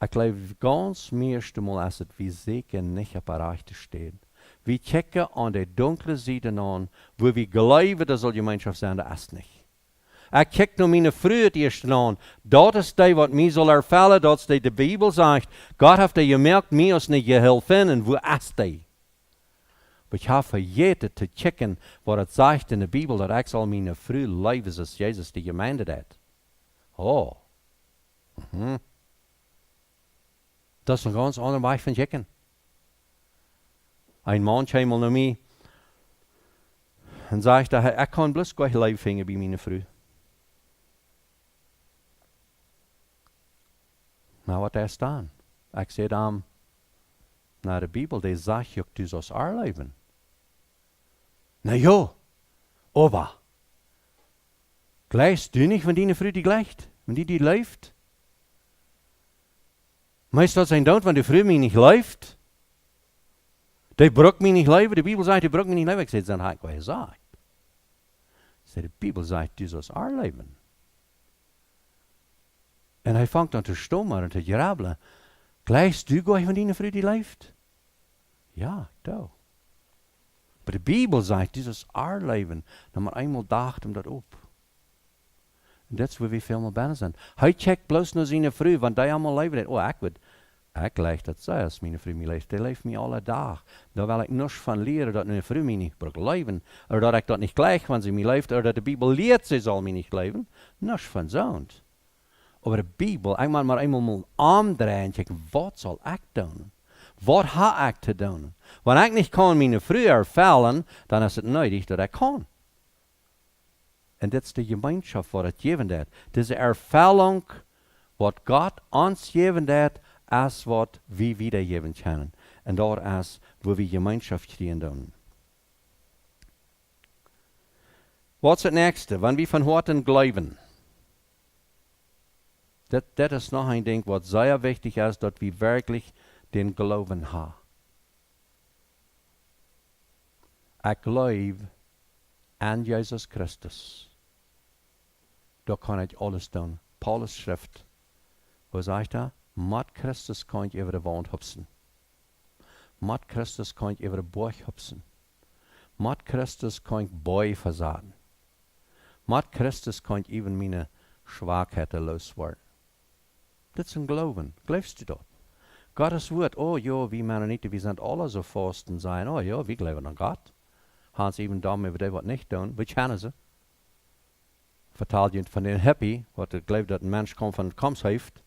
Ik geloof ganz meeste Mal, als het wie zeker niet op haar rechte steht. Wir checken an die dunkle Seite an, wo wir glauben, das soll Gemeinschaft sein, das ist nicht. Ich check nur meine Frühe erst an. Das ist das, was mir soll erfallen, das ist die Bibel sagt. Gott hat gemerkt, mir ist nicht geholfen, und wo ist das? Aber ich habe vergessen zu checken, was es sagt in der Bibel, dass ich soll meine Frühe leben, als Jesus die Gemeinde hat. Oh. Mhm. Das ist ein ganz anderer Weg von checken. Ein Mann kam mal nach mir und sagte, ich kann bloß gleich leben finden bei meiner Frau. Na, was ist dann? Ich sagte, na, die Bibel, die sagt, du sollst auch leben. Na ja, aber, gleichst du nicht, wenn deine Frau die gleicht? Wenn die läuft? Meist das ein Don't, wenn die Frau mich nicht läuft? Die braucht mich nicht leben. Die Bibel sagt, die braucht mich nicht leben. Ich sage, dann habe ich was gesagt. Die Bibel sagt, du sollst auch leben. Und er fängt an zu stummen und zu grabbeln. Gleichst du gleich, wenn deine Frau die läuft? Ja, da. Aber die Bibel sagt, du sollst auch leben. Dann man einmal dacht das auf. Und das ist, wo wir viel mehr besser sind. Er checkt bloß nur seine Frau, wenn die einmal leben. Oh, ich leg das so, als meine Frau mich leeft. Die leeft mich alle Tag. Da will ich nichts von lernen, dass meine Frau mich nicht braucht leben. Oder dass ich das nicht gleich, wenn sie mich leeft. Oder dass die Bibel lehrt, sie soll mich nicht leben. Nichts von so. Aber die Bibel, ich muss mal einmal umdrehen und checken, was soll ich tun? Was habe ich zu tun? Wenn ich nicht kann meine Frau erfüllen, dann ist es nötig, dass ich kann. Und das ist die Gemeinschaft, was es geben hat. Diese Erfüllung, was Gott uns geben hat, als was wir wiedergeben können. Und dort ist, wo wir Gemeinschaft kriegen tun. Was ist das Nächste? Wenn wir von heute glauben. Das ist noch ein Ding, was sehr wichtig ist, dass wir wirklich den Glauben haben. Ich glaube an Jesus Christus. Da kann ich alles tun. Paulus Schrift. Wo sagt er? Mit Christus kann ich über die Wand hupsen. Mit Christus kann ich über die Burg hupsen. Mit Christus kann ich Bäume versagen. Mit Christus kann ich eben meine Schwachheiten loswerden. Das ist ein Glauben. Glaubst du das? Gottes Wort, oh ja, wir Mennoniten, wir sind alle so Fasten sein. Oh ja, wir glauben an Gott. Haben sie eben damit, über die, was nicht tun. Wir kennen sie. Vertelt jemand von den Happy, was glaubt, dass ein Mensch kommt von Kampfsheft.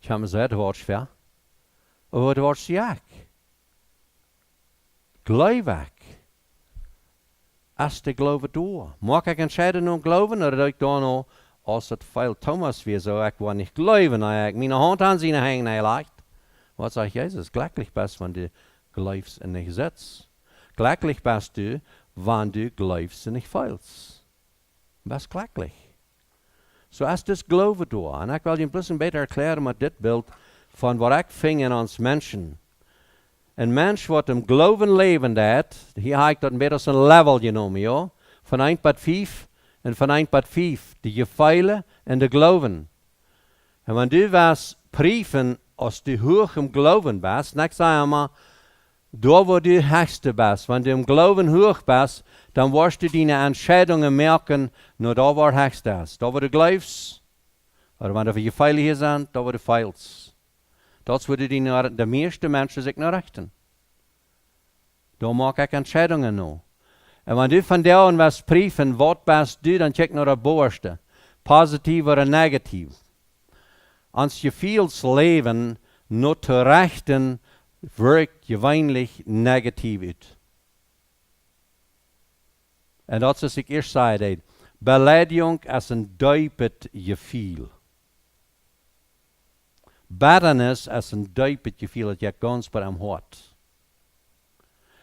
Ich habe gesagt, das war schwer. Aber das war schwer. Glaube ich. Als der Glaube da. Mag ich entscheiden nun glauben, oder ich da noch, als het veel Thomas wie so, ich war nicht glauben, ich meine Hand an seine hängen, leicht. Was sagt Jesus? Glücklich bist, wenn du glaubst und nicht sitzt. Glücklich bist du, wenn du glaubst und nicht fehlst. Bist glücklich. So ist das Glaube da. Und ich will dir ein bisschen besser erklären mit dit Bild von was ich finde als Menschen. Ein Mensch, der im Glauben leben hat, hier habe ich das ein bisschen Level genommen, ja? Von 1 bis 5 und von 1 bis 5, die Gefühle und der Glauben. Und wenn du was prüfen, als du hoch im Glauben bist, und ich sage immer, da wo du höchste bist, wenn du im Glauben hoch bist, dann wirst du deine Entscheidungen merken, nur da wo du höchst ist. Da wo du glaubst, oder wenn du für Gefühle hier sind, da wo du feilst. Das würde die meisten Menschen sich noch richten. Da mag ich Entscheidungen noch. Und wenn du von der und was prüfen, was bist du, dann check nur das Boerste. Positiv oder negativ. Ans Gefühlsleben nur zu richten, wirkt gewöhnlich negativ uit. Und das ist, ich erst sage, Beleidigung ist ein duipet Gefühl. Bitternis ist ein duipet Gefühl, das geht ganz bei am Hart.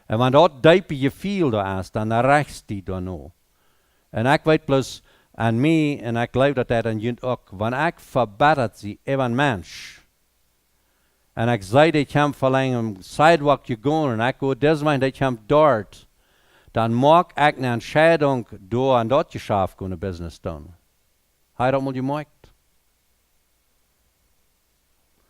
Und wenn das duipet Gefühl da ist, dann rächst die da noch. Und ich weiß bloß an mich, und ich glaube, dass das an jemand auch, wenn ich verbittert sie, über ein Mensch, und ich sage, ich habe verlangt am Sidewalk gegangen, und ich gehe deswegen, ich habe dort, dann mag ich eine Entscheidung da an dort geschafft, eine Business tun. Habe ich das mal gemacht?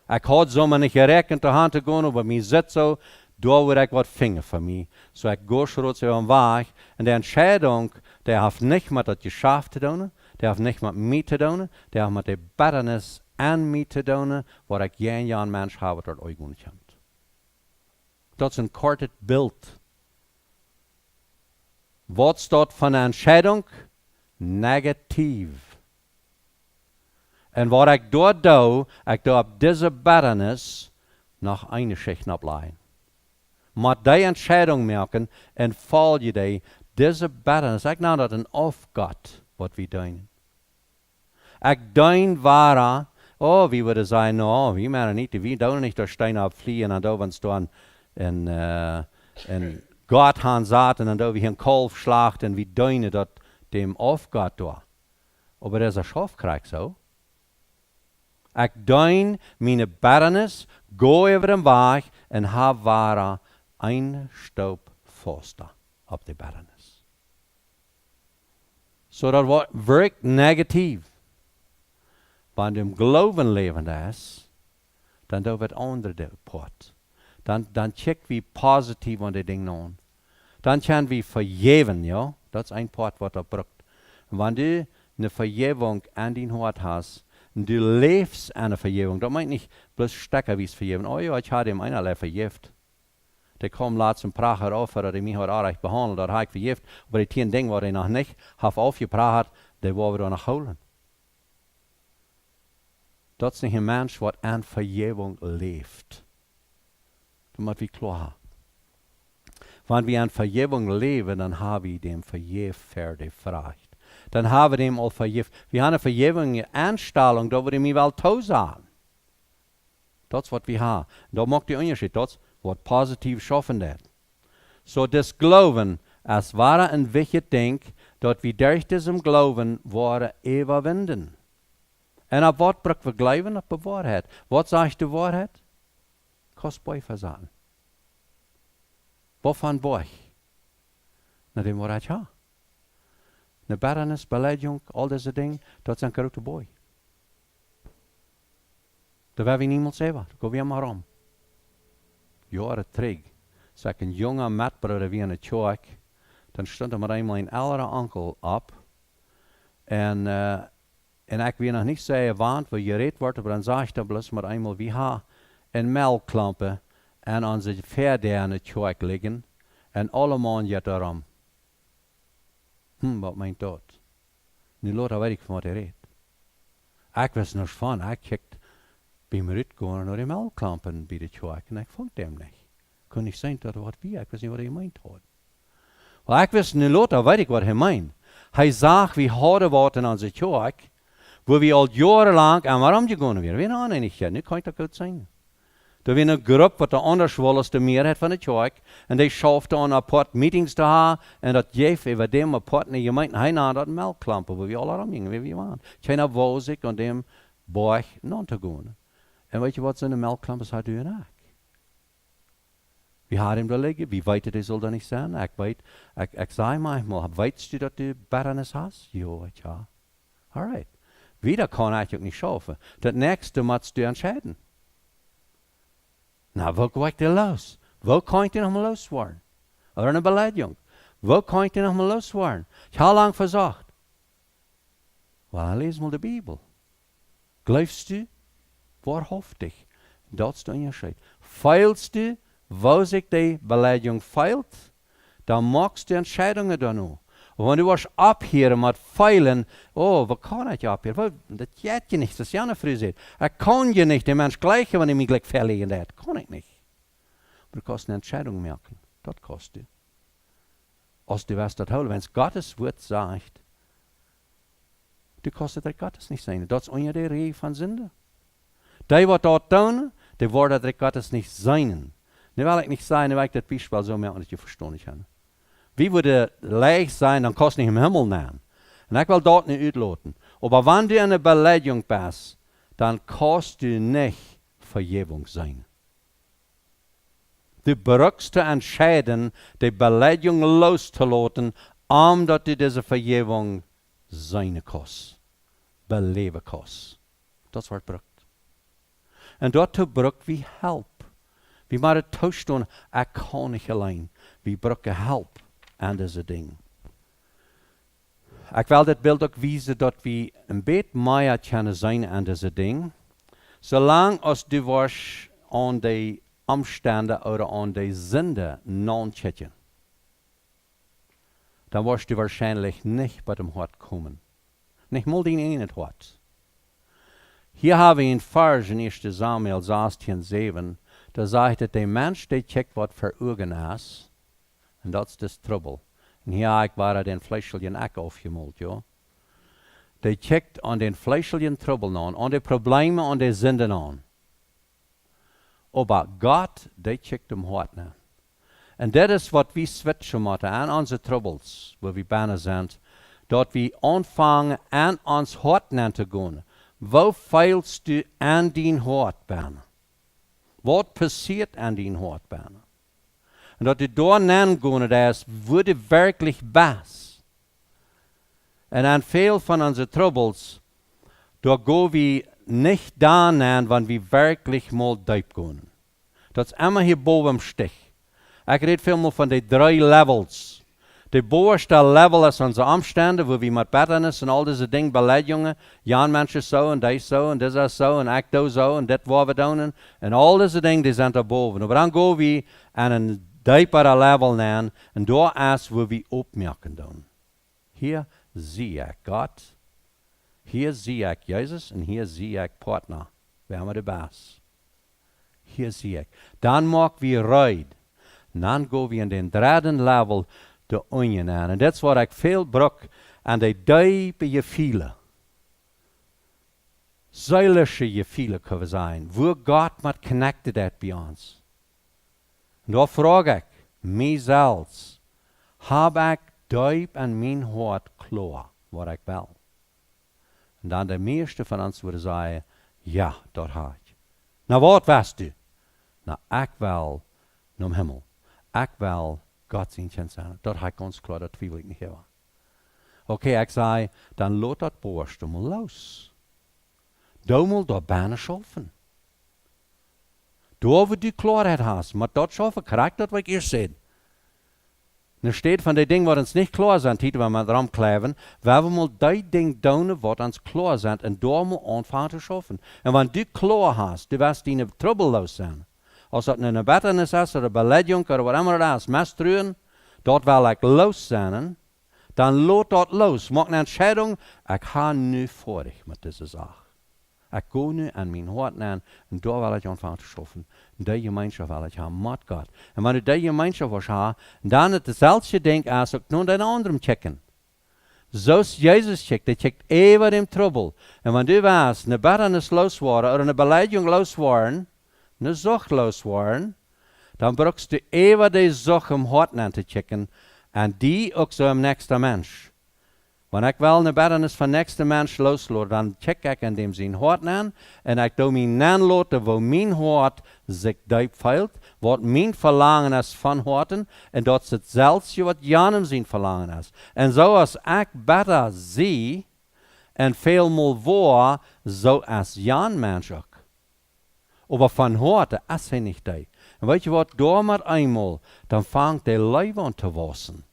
Ich had zomaar nicht gerechnet, de hand te gaan, aber mir zit so, da wird ich wat vinger für mich. So ich gehe schon so am Weg. Und die Entscheidung, der hat nicht mit das Geschäft zu tun, der hat nicht mit mir zu tun, der hat mit der Bitternis an mir zu tun, wo ich jeden Jahr ein Mensch habe, der euch nicht kommt. Das ist ein kurzes Bild. Was dort von der Entscheidung? Negativ. Und was ich dort tue, ich tue diese Bitternis nach einer Schicht ableiten. Moet die Entscheidung merken und folge die, diese Bitternis. Ich nenne das ein Aufgott, was wir tun. Ich tue wahre, oh, wie würde sagen, no, wir machen nicht, wir tun nicht durch Steine abfliehen und da, wenn es dann in Gott haben saten und da wir einen Kolf schlachten und wir tun das dem Aufgott da. Aber das ist ein Schafkrieg so. Ich tue meine Bitternis, gehe über den Weg und habe wahre ein Staub Foster auf die Bitternis. So das wirkt negativ. Wenn du im Glauben lebend ist, dann da wird andere der Port. Dann check wie positiv an die Dinge an. Dann kann wir vergeben, ja. Das ist ein Port, was er braucht. Und wenn du eine Vergebung an dein Hort hast, und du lebst an der Vergebung, das meint nicht bloß stecken, wie es vergeben. Oh ja, ich habe ihm einerlei vergift. Der kommt laat zum Prager auf, oder der mich hat auch recht behandelt, oder hat vergift. Aber die 10 Dinge, die er noch nicht hat aufgebracht, die wollen wir noch holen. Das ist nicht ein Mensch, der an Vergebung lebt. Das muss wir klar haben. Wenn wir an Vergebung leben, dann haben wir dem Vergebung fragt. Dann haben wir dem all vergeben. Wir haben eine Vergebung, eine Anstellung, da würde ich mir wel toll sagen. Das ist, was wir haben. Da macht der Unterschied. Das was positiv schaffen wird. So das Glauben, es war ein wichtiges Ding, dass wir durch diesem Glauben waren überwinden. Und auf was brauchen wir glauben? Auf die Wahrheit. Was sagt die Wahrheit? Kostbar versagen. Wovon war ich? Na dem war ich ja. Eine Bitternis, Beleidigung, all diese Dinge, das sind korrupte Boy. Da werden wir niemals selber. Da gehen wir mal rum. Jahre terug, so ich ein junger Matbruder wie in der Kirche, dann stand er mit einmal ein älterer Onkel ab und ich will noch nicht sehr erwähnt, wo geredet wird, aber dann sage ich da bloß mit einmal, wir haben eine Melkklampe an unsere Pferde in der Kirche liegen und alle Mann geht darum. Was meint das? Nu Leute weiß ich, von was er redet. Ich weiß nicht von, ich kickte beim Rüttgehen nach den Melkklampen bei der Kirche und ich fand dem nicht. Kann nicht sein, dass er was wie, ich weiß nicht, was er meint hat. Weil ich weiß nicht, Leute weiß ich, was er meint. Er sagt, wie harte Worte in unserer Kirche, wo wir all jahrelang einmal umgegangen werden. Wir haben nicht, ja, nicht kann ich das gut sein. Da war eine Gruppe, die anders war als die Mehrheit von der Kirche. Und die schaffte an ein paar Meetings zu haben. Und das Jeff über dem ein paar in der Gemeinde, er nahm eine Melkklampe, wo wir alle rumgingen, wie wir waren. Keiner wollte sich an dem Borg nachzugehen. Und weißt du, was so eine Melkklampe hat, du und ich? Wir haben ihm da liegen, wie weit das soll da nicht sein. Ich sage manchmal, weißt du, dass du Bitternis hast? Ja. Alright. Wieder kann ich auch nicht schaffen. Das nächste musst du entscheiden. Na, wo geht der los? Wo kann ich noch mal loswerden? Oder eine Beleidigung. Wo kann ich noch mal loswerden? Ich habe lange versucht. Well, lies mal die Bibel. Glaubst du? Wahrhaftig. Das ist der Unterschied. Feilst du, wo sich die Beleidigung feilt, dann machst du Entscheidungen danach. Und wenn du was abhören mit Feilen, oh, wo kann ich abhören? Well, das geht ja nicht, das ist ja eine Frühsehen. Ich kann ja nicht den Mensch gleichen, wenn ich mich gleich verlegen hat. Kann ich nicht. Aber du kannst eine Entscheidung merken. Das kostet du. Als du wirst das holen, wenn es Gottes Wort sagt, du kostet das Gottes nicht sein. Das ist unter der Regel von Sünde. Die, die dort tun, die wollen das Gottes nicht sein. Ne will ich nicht sagen, weil ich das Beispiel so merke, dass ich verstehe nicht habe. Wie würde leicht sein, dann kannst du nicht im Himmel nehmen. Und ich will dort nicht utloten. Aber wenn du eine Beleidigung bist, dann kannst du nicht Vergebung sein. Du brauchst entscheiden, die Beleidigung loszulassen, dass du diese Vergebung sein kannst. Beleben kannst. Das wird braucht. En daartoe bruk wie help. Vi maar het toestaan, ik kan niet alleen. Vi brukken help aan deze ding. Ik wil dit beeld ook wijzen dat we een beetje meer kunnen zijn aan deze ding. Zolang als du was aan de omstanden of aan de zonde non-checken, dan wirst du wahrscheinlich nicht bei dem Hort kommen. Nicht mal den einen Hort. Hier haben wir in Vers in 1. Samuel 16:7, da sagt es, der Mensch, der checkt, was für Augen ist, und das ist das Trouble. Und hier war den fleischlichen Eck aufgemalt, ja. Der checkt an den fleischlichen Trouble an die Probleme, an die Sünden an. Aber Gott, der checkt dem Hort an. Und das ist, was wir switchen müssen an unsere Troubles, wo wir beinahe sind, dort wir anfangen, an uns Hort zu gehen. Wo feilst du an dein Hort, beinahe? Was passiert an dein Hort, beinahe? Und dass du da gehen, das würde wirklich besser. Und an viel von unseren Troubles, da gehen wir nicht da an, wenn wir wirklich mal deep gehen. Das ist immer hier boven im Stich. Ich rede vielmal von den 3 Levels. Der bovenste Level ist unsere Umstände, wo wir mit Betternis und all diese Dinge Beleidigungen, Jan Menschen so und das ist so und ich da so und das war wir tun und all diese Dinge, die sind da boven. Aber dann gehen wir an einen dieperen Level an und da ist, wo wir aufmerken tun. Hier sehe ich Gott, hier sehe ich Jesus und hier sehe ich Partner. Wir haben die Bass. Hier sehe ich. Dann mag wir reid. Dan gaan we in den 3. Level de onion aan. En dat is wat ik veel bruk aan de diepe gevoelen. Zuilige gevoelen kunnen zijn. Wo God met connected is bij ons. En daar vraag ik mezelf. Heb ik diep in mijn hart klaar wat ik wil? En dan de meeste van ons willen zeggen, ja, dat heb ik. Nou, wat wist u? Nou, ik wil naar de hemel. Ik wil God zijn zijn. Dat heb ik ons klaar, dat twijfel ik niet hebben. Oké, ik zei, dan laat dat borst maar los. Dan moet dat bijna schaffen. Daar wo du Klarheit hast, maar dat schaffen, krijg dat wat ik eerst zei. Er steht von den Dingen, die uns nicht klar sind, die wir mal dran kleben, werden wir mal die Dinge tun, die uns klar sind, und da mal anfangen zu schaffen. Und wenn du klar hast, du wirst deine Trouble los sein. Als das eine Betternis ist, oder Beleidigung, oder was immer das ist, Misstruen, dort will ich los sein, dann lot dort los. Mach eine Entscheidung, ich habe nu vor dich mit dieser Sache. Ich gehe nu an mein Hort an, und da will ich anfangen zu schaffen. Und die Gemeinschaft will ich haben mit Gott. Und wenn du die Gemeinschaft hast, dann ist das selbe Ding, als auch nur den anderen checken. So ist Jesus checkt, der checkt immer den Trouble. Und wenn du weißt, eine Betternis los war, oder eine Beleidigung los war, eine Sucht los war, dann brauchst du immer die Sucht im Hort an zu checken, und die auch so im nächsten Mensch. Wenn ich will eine Betternis von nächsten Mensch loslassen, dann check ich in dem sein Hort an, und ich do mich anlassen, wo mein Hort sich diep feilt, was mein Verlangen ist von Horten, und das ist selbst, was Janem sein Verlangen ist. Und so als ich besser sehe, und vielmal war, so als Jan Mensch auch. Aber von Horten ist er nicht da. Und weißt du was, da mit einmal, dann fängt der Leib an zu wachsen.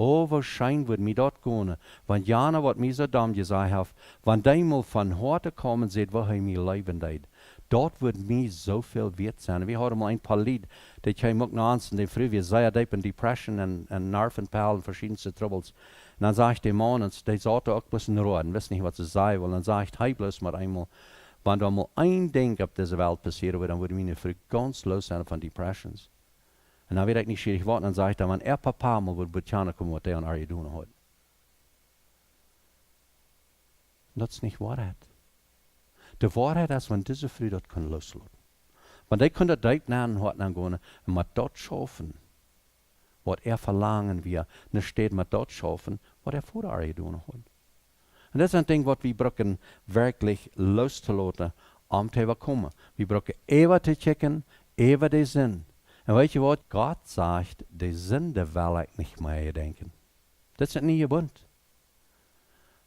Oh, wahrscheinlich wird mir dort gehen, wenn Jana, was mir so dumm gesagt hat, wenn die mal von heute kommen und sieht, wo er mir leben deit, dort wird mir so viel wert sein. Wir haben mal ein paar Lied, die kamen auch noch an, die früh, wir sehr deep in Depression und Nervenperlen und verschiedenste Troubles. Und dann sage ich dem Mann, und der sollte auch ein bisschen roden, wissen nicht, was sie sagen wollen. Dann sage ich, hey, bloß mal einmal, wenn da mal ein Ding auf dieser Welt passieren würde, dann würde mir früh ganz los sein von Depressions. Und dann werde ich nicht schwierig warten, dann sage ich dann, wenn Papa mal wird Butchana kommen, was der und Ari tun hat. Das ist nicht Wahrheit. Die Wahrheit ist, wenn diese Früh dort können loslassen. Wenn die können dort nennen, hat dann gehen, und mit dort schaffen, was verlangen wir, dann steht mit dort schaffen, was vor der Ari tun hat. Und das ist ein Ding, was wir brauchen, wirklich loszulassen, zu kommen. Wir brauchen immer zu checken, immer den Sinn. Und weißt du was? Gott sagt, die Sünde will ich nicht mehr denken. Das ist nicht ihr Bund.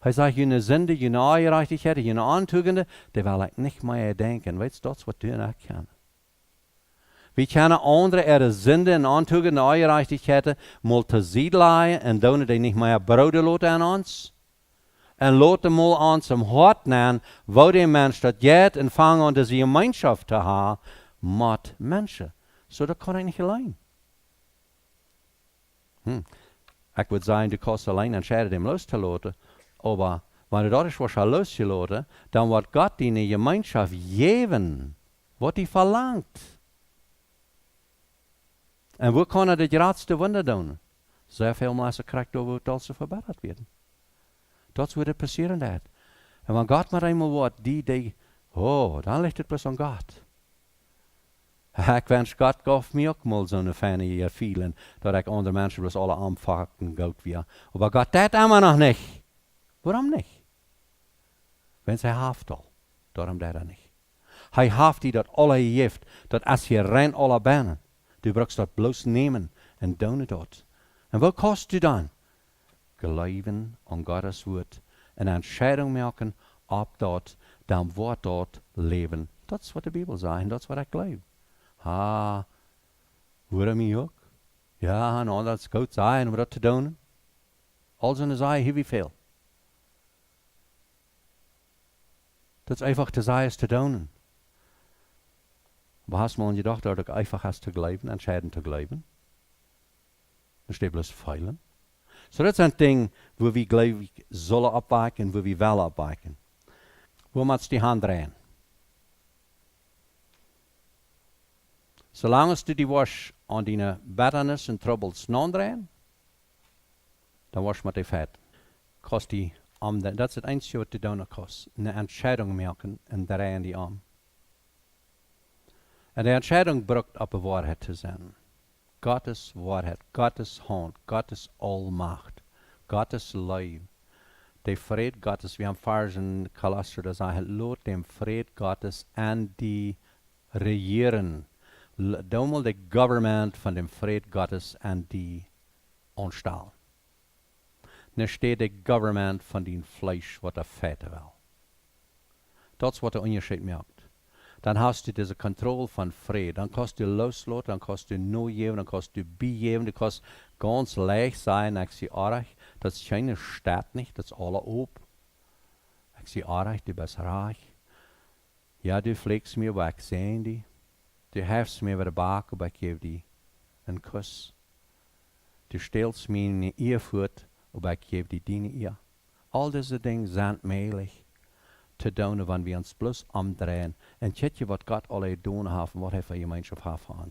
Hij zegt, jullie zonde, jullie ongerechtigheid, jullie aantugende, die wil ik niet meer denken. Weet je, dat is wat du en ik kennen. We kennen anderen ihre zonde en aantugende ongerechtigheden mal te ziet laten en doen die niet meer broden laten aan ons. En laten mal ons im hart nemen, wo die mens dat jet en vangen om deze gemeenschap te hebben met mensen. Zo dat kan ik niet alleen. Ik würde sagen, du kannst allein entscheiden, dem loszulassen. Aber wenn du dadurch was loszulassen, dann wird Gott dir eine Gemeinschaft geben, was die verlangt. Und wo kann das grootste Wunder tun? Sehr viel Masse kriegt, wo das so verbessert werden. Das würde passieren. Und wenn Gott mit einmal wird, dann liegt es bloß an Gott. Ich wünsche, Gott gab mir auch mal so eine feine Feeling, dass ich andere Menschen bloß alle anfacken geht wie. Aber Gott das immer noch nicht. Warum nicht? Wenn sie haft all, darum das nicht. Hij haft die dat alle heeft, dat als je rein alle benen, du brauchst dat bloß nehmen und doen dat. En wat kost du dan? Geloven an Gottes Wort, eine Entscheidung machen, ob dort, dann wird dort leben. Das ist, was die Bibel sagt, das ist, was ich glaube. Hoor mij ook? Ja, nou, dat is goed zijn om dat te doen. Als een zaai, heel veel. Dat is einfach te zijn te doen. Maar hast man gedacht, dat ik einfach hast te geloven, entscheiden te geloven? Dan steht bloß feilen. So dat is een ding, wo we geloof ik zullen opwijken, wo we wel opwijken. Wo moet die hand draaien? Zolang du die was an deine Bitternis und Troubles nandrehen, dann was mit die Fett. Kost die das ist das Einzige, was du tun kannst. Eine Entscheidung machen und drehen die Arm. Und die Entscheidung braucht auf die Wahrheit zu sein. Gottes Wahrheit, Gottes Hand, Gottes Allmacht, Gottes Leben. Der Fried Gottes, wir haben vorher in Klassen gesagt, lot dem Fried Gottes an die regieren. Dommel de government van dem Fried Gottes an die ontstaan. Nu steht de government van die Fleisch, wat er Väter will. Dat is wat der Unterschied macht. Dann hast du diese Kontrolle von Fried. Dann kannst du loslassen, dann kannst du neu geben, dann kannst du begeben, du kannst ganz leicht sein. Ich sehe auch, das ist keine Stadt nicht, das ist alle ob. Ich sehe auch, du bist reich. Ja, du pflegst mir, aber ich sehe dich. Du hefst mir wieder Bak, aber ich gebe dir einen Kuss. Du stellst mir eine Ehrfurcht, aber ich gebe dir deine Ehe. All diese Dinge sind möglich zu tun, wenn wir uns bloß umdrehen. Und schaut ihr, was Gott alle tun hat, was er für Gemeinschaft hat für uns.